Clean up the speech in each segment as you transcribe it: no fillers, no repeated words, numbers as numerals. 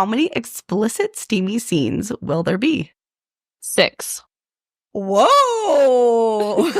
How many explicit steamy scenes will there be? 6. Whoa!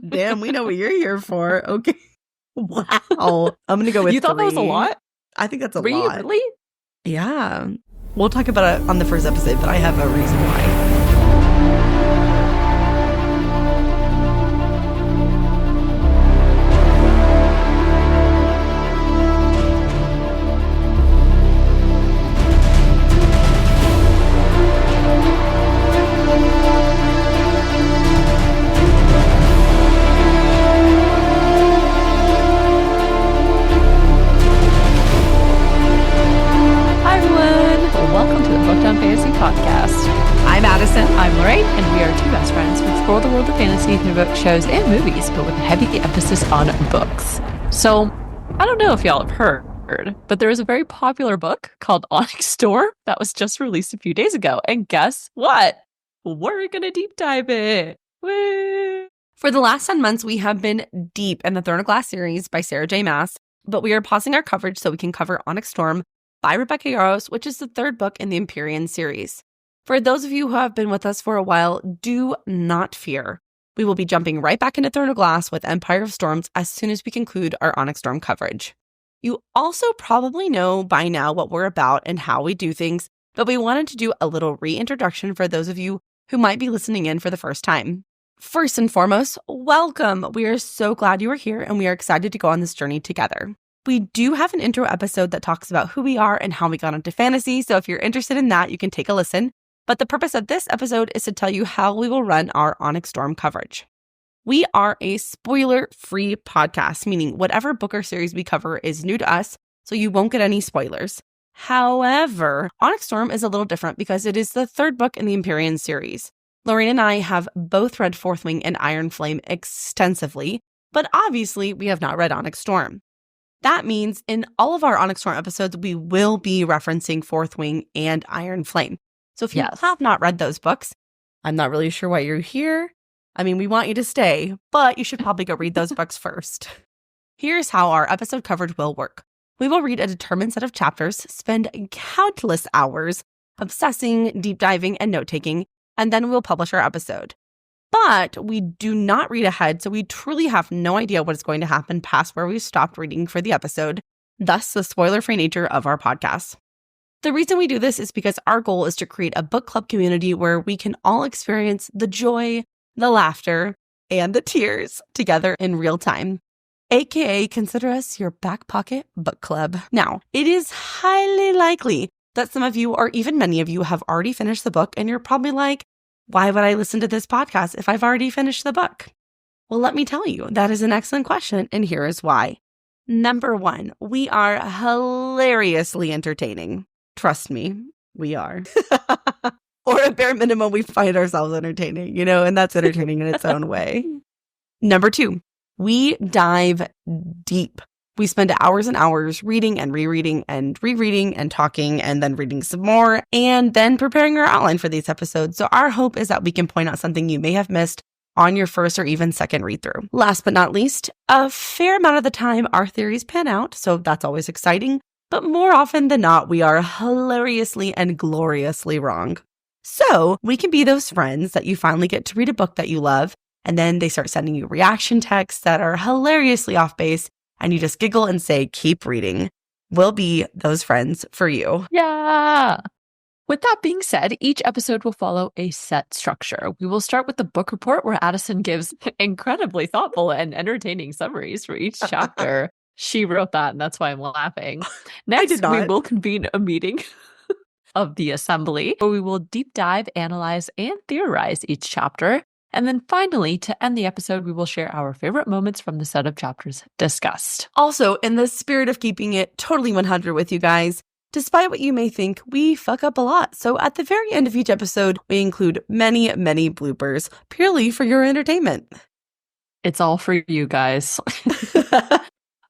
Damn, we know what you're here for. Okay. Wow. I'm going to go with 3. You thought that was a lot? I think that's a 3? lot. Really? Yeah. We'll talk about it on the first episode, but I have a reason why. I'm Lorraine, and we are 2 best friends who explore the world of fantasy through books, shows, and movies, but with a heavy emphasis on books. So, I don't know if y'all have heard, but there is a very popular book called Onyx Storm that was just released a few days ago. And guess what? We're going to deep dive it. Woo! For the last 10 months, we have been deep in the Throne of Glass series by Sarah J. Maas, but we are pausing our coverage so we can cover Onyx Storm by Rebecca Yarros, which is the 3rd book in the Empyrean series. For those of you who have been with us for a while, do not fear. We will be jumping right back into Throne of Glass with Empire of Storms as soon as we conclude our Onyx Storm coverage. You also probably know by now what we're about and how we do things, but we wanted to do a little reintroduction for those of you who might be listening in for the first time. First and foremost, welcome. We are so glad you are here and we are excited to go on this journey together. We do have an intro episode that talks about who we are and how we got into fantasy, so if you're interested in that, you can take a listen. But the purpose of this episode is to tell you how we will run our Onyx Storm coverage. We are a spoiler-free podcast, meaning whatever book or series we cover is new to us, so you won't get any spoilers. However, Onyx Storm is a little different because it is the 3rd book in the Empyrean series. Lorraine and I have both read Fourth Wing and Iron Flame extensively, but obviously we have not read Onyx Storm. That means in all of our Onyx Storm episodes, we will be referencing Fourth Wing and Iron Flame. So if you have not read those books, I'm not really sure why you're here. I mean, we want you to stay, but you should probably go read those books first. Here's how our episode coverage will work. We will read a determined set of chapters, spend countless hours obsessing, deep diving, and note-taking, and then we'll publish our episode. But we do not read ahead, so we truly have no idea what is going to happen past where we stopped reading for the episode, thus the spoiler-free nature of our podcast. The reason we do this is because our goal is to create a book club community where we can all experience the joy, the laughter, and the tears together in real time. AKA, consider us your back pocket book club. Now, it is highly likely that some of you, or even many of you, have already finished the book, and you're probably like, why would I listen to this podcast if I've already finished the book? Well, let me tell you, that is an excellent question, and here is why. Number 1, we are hilariously entertaining. Trust me, we are. Or at bare minimum, we find ourselves entertaining, and that's entertaining in its own way. Number 2, we dive deep. We spend hours and hours reading and rereading and rereading and talking and then reading some more and then preparing our outline for these episodes. So our hope is that we can point out something you may have missed on your first or even second read through. Last but not least, a fair amount of the time our theories pan out, so that's always exciting. But more often than not, we are hilariously and gloriously wrong. So we can be those friends that you finally get to read a book that you love, and then they start sending you reaction texts that are hilariously off base, and you just giggle and say, keep reading. We'll be those friends for you. Yeah. With that being said, each episode will follow a set structure. We will start with the book report where Addison gives incredibly thoughtful and entertaining summaries for each chapter. She wrote that, and that's why I'm laughing. Next, we will convene a meeting of the assembly where we will deep dive, analyze, and theorize each chapter. And then finally, to end the episode, we will share our favorite moments from the set of chapters discussed. Also, in the spirit of keeping it totally 100 with you guys, despite what you may think, we fuck up a lot. So at the very end of each episode, we include many, many bloopers purely for your entertainment. It's all for you guys.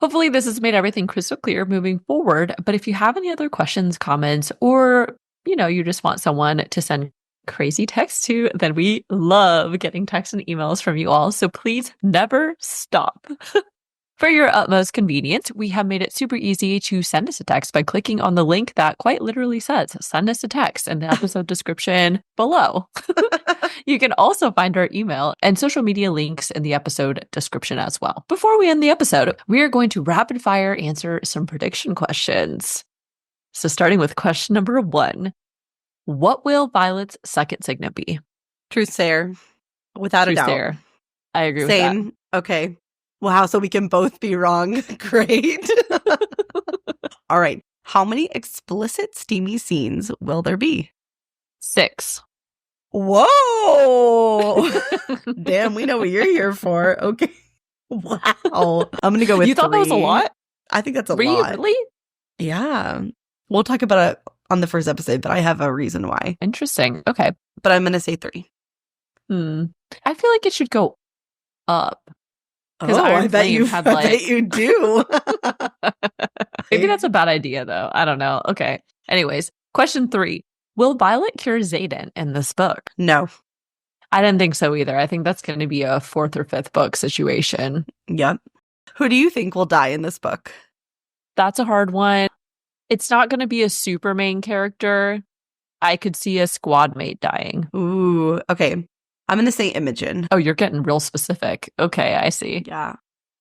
Hopefully this has made everything crystal clear moving forward. But if you have any other questions, comments, or, you just want someone to send crazy texts to, then we love getting texts and emails from you all. So please never stop. For your utmost convenience, we have made it super easy to send us a text by clicking on the link that quite literally says send us a text in the episode description below. You can also find our email and social media links in the episode description as well. Before we end the episode, we are going to rapid fire answer some prediction questions. So starting with question number 1, what will Violet's second signet be? Truth sayer, without a doubt. Truth-sayer. I agree with Same. Okay. Wow, so we can both be wrong. Great. All right. How many explicit steamy scenes will there be? 6. Whoa! Damn, we know what you're here for. Okay. Wow. I'm going to go with 3. You thought that was a lot? I think that's a 3, lot. really? Yeah. We'll talk about it on the first episode, but I have a reason why. Interesting. Okay. But I'm going to say 3. I feel like it should go up. Oh, I bet you do. Maybe that's a bad idea, though. I don't know. Okay. Anyways, question 3. Will Violet cure Xaden in this book? No. I didn't think so either. I think that's going to be a 4th or 5th book situation. Yep. Who do you think will die in this book? That's a hard one. It's not going to be a super main character. I could see a squad mate dying. Ooh, okay. I'm going to say Imogen. Oh, you're getting real specific. Okay, I see. Yeah.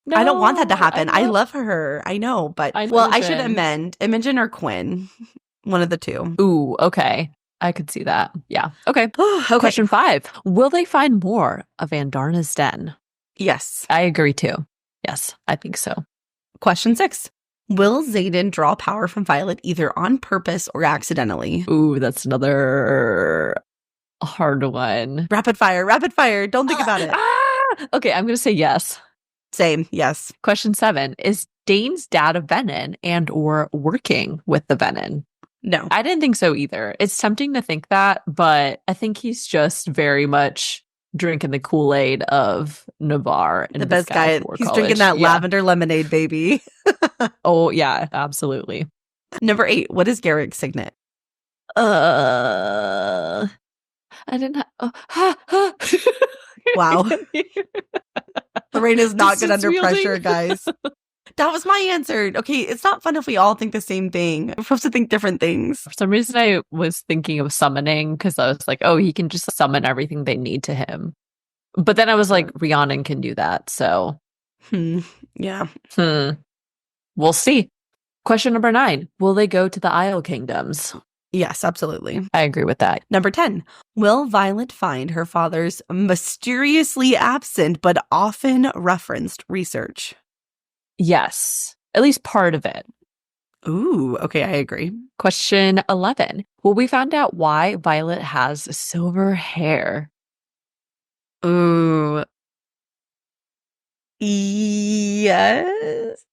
No, I don't want that to happen. I love her. I know, but I should Imogen. amend Imogen or Quinn. One of the 2. Ooh, okay. I could see that. Yeah. Okay. Okay. Question 5. Will they find more of Andarna's den? Yes. I agree too. Yes, I think so. Question 6. Will Xaden draw power from Violet either on purpose or accidentally? Ooh, that's another hard one. Rapid fire. Don't think about it. Okay, I'm going to say yes. Same. Yes. Question 7. Is Dane's dad a Venin and or working with the Venin? No. I didn't think so either. It's tempting to think that, but I think he's just very much drinking the Kool-Aid of Navarre. The best guy. He's drinking that lavender lemonade, baby. Oh, yeah, absolutely. Number 8. What is Garrick's signet? I didn't Wow. Lorraine is not good under pressure, guys. That was my answer. Okay, it's not fun if we all think the same thing. We're supposed to think different things. For some reason, I was thinking of summoning because I was like, oh, he can just summon everything they need to him. But then I was like, Rhiannon can do that. So, Yeah. We'll see. Question number 9. Will they go to the Isle Kingdoms? Yes, absolutely. I agree with that. Number 10. Will Violet find her father's mysteriously absent but often referenced research? Yes, at least part of it. Ooh, okay, I agree. Question 11. Will we find out why Violet has silver hair? Ooh. Yes.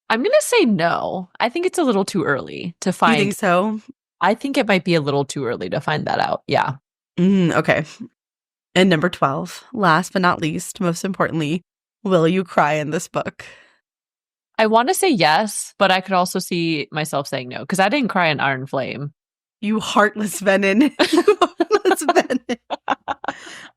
I'm going to say no. I think it's a little too early to find. You think so? I think it might be a little too early to find that out. Yeah. Okay. And number 12, last but not least, most importantly, will you cry in this book? I want to say yes, but I could also see myself saying no because I didn't cry in Iron Flame. You heartless Venin. You heartless Venin.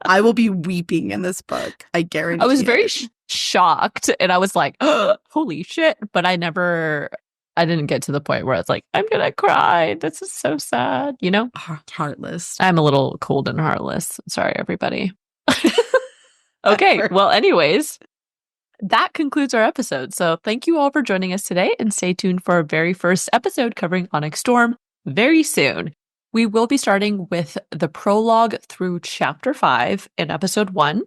I will be weeping in this book. I guarantee. I was very shocked and I was like, oh, holy shit. But I didn't get to the point where I was like, I'm going to cry. This is so sad. You know? Heartless. I'm a little cold and heartless. Sorry, everybody. Okay. Well, anyways, that concludes our episode. So thank you all for joining us today and stay tuned for our very first episode covering Onyx Storm very soon. We will be starting with the prologue through chapter 5 in episode 1.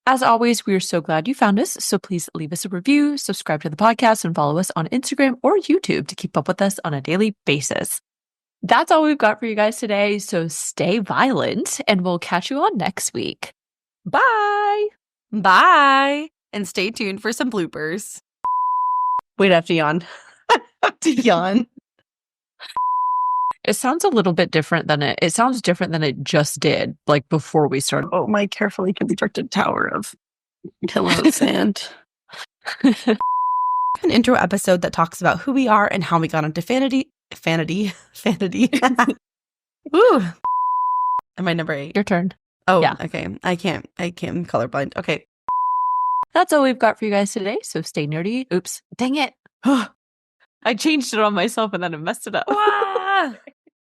As always, we are so glad you found us. So please leave us a review, subscribe to the podcast, and follow us on Instagram or YouTube to keep up with us on a daily basis. That's all we've got for you guys today. So stay violent and we'll catch you on next week. Bye. Bye. And stay tuned for some bloopers. Wait, I have to yawn. I have to yawn. It sounds a little bit different than it sounds different than it just did, like before we started. Oh, my carefully constructed tower of pillows and an intro episode that talks about who we are and how we got into vanity. Ooh. Am I number 8? Your turn. Oh, yeah. Okay. I can't. I'm colorblind. Okay. That's all we've got for you guys today. So stay nerdy. Oops. Dang it. I changed it on myself and then I messed it up.